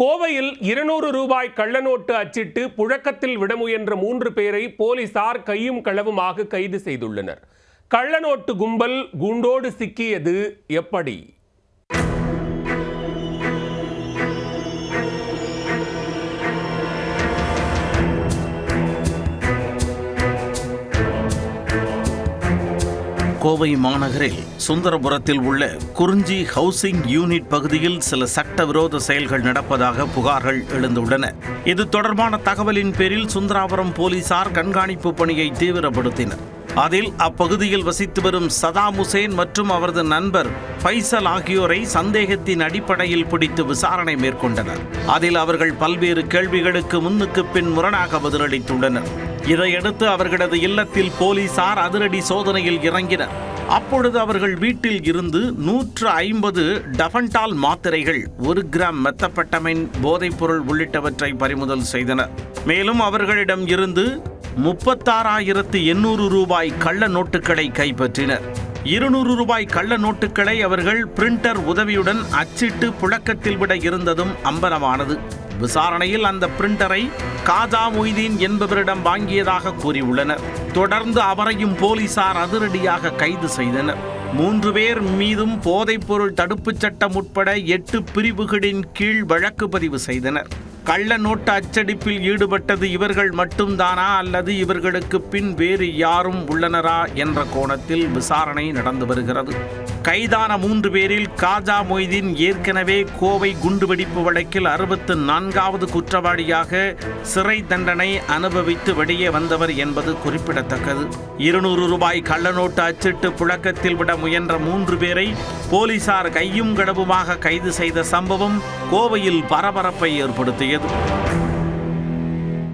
கோவையில் 200 ரூபாய் கள்ளநோட்டு அச்சிட்டு புழக்கத்தில் விட முயன்ற 3 பேரை போலீசார் கையும் களவுமாக கைது செய்துள்ளனர். கள்ளநோட்டு கும்பல் குண்டோடு சிக்கியது எப்படி? கோவை மாநகரில் சுந்தரபுரத்தில் உள்ள குறிஞ்சி ஹவுசிங் யூனிட் பகுதியில் சில சட்டவிரோத செயல்கள் நடப்பதாக புகார்கள் எழுந்துள்ளன. இது தொடர்பான தகவலின் பேரில் சுந்தராபுரம் போலீசார் கண்காணிப்பு பணியை தீவிரப்படுத்தினர். அதில் அப்பகுதியில் வசித்து வரும் சதாம் ஹுசேன் மற்றும் அவரது நண்பர் ஃபைசல் ஆகியோரை சந்தேகத்தின் அடிப்படையில் பிடித்து விசாரணை மேற்கொண்டனர். அதில் அவர்கள் பல்வேறு கேள்விகளுக்கு முன்னுக்கு பின் முரணாக பதிலளித்துள்ளனர். இதையடுத்து அவர்களது இல்லத்தில் போலீசார் அதிரடி சோதனையில் இறங்கினர். அப்பொழுது அவர்கள் வீட்டில் இருந்து 150 டஃபன்டால் மாத்திரைகள், 1 கிராம் மெத்தபெட்டமைன் போதைப்பொருள் உள்ளிட்டவற்றை பறிமுதல் செய்தனர். மேலும் அவர்களிடம் இருந்து 36,800 ரூபாய் கள்ள நோட்டுகளை கைப்பற்றினர். 200 ரூபாய் கள்ள நோட்டுகளை அவர்கள் பிரிண்டர் உதவியுடன் அச்சிட்டு புழக்கத்தில் விட இருந்ததும் அம்பலமானது. விசாரணையில் அந்த பிரிண்டரை காஜா மொய்தீன் என்பவரிடம் வாங்கியதாக கூறியுள்ளனர். தொடர்ந்து அவரையும் போலீசார் அதிரடியாக கைது செய்தனர். 3 பேர் மீதும் போதைப்பொருள் தடுப்புச் சட்டம் உட்பட 8 பிரிவுகளின் கீழ் வழக்கு பதிவு செய்தனர். கள்ள நோட்டு அச்சடிப்பில் ஈடுபட்டது இவர்கள் மட்டும்தானா அல்லது இவர்களுக்கு பின் வேறு யாரும் உள்ளனரா என்ற கோணத்தில் விசாரணை நடந்து வருகிறது. கைதான 3 பேரில் காஜா மொய்தீன் ஏற்கனவே கோவை குண்டுவெடிப்பு வழக்கில் 64வது குற்றவாளியாக சிறை தண்டனை அனுபவித்து வெளியே வந்தவர் என்பது குறிப்பிடத்தக்கது. 200 ரூபாய் கள்ளநோட்டு அச்சிட்டு புழக்கத்தில் விட முயன்ற 3 பேரை போலீசார் கையும் களவுமாக கைது செய்த சம்பவம் கோவையில் பரபரப்பை ஏற்படுத்தியது.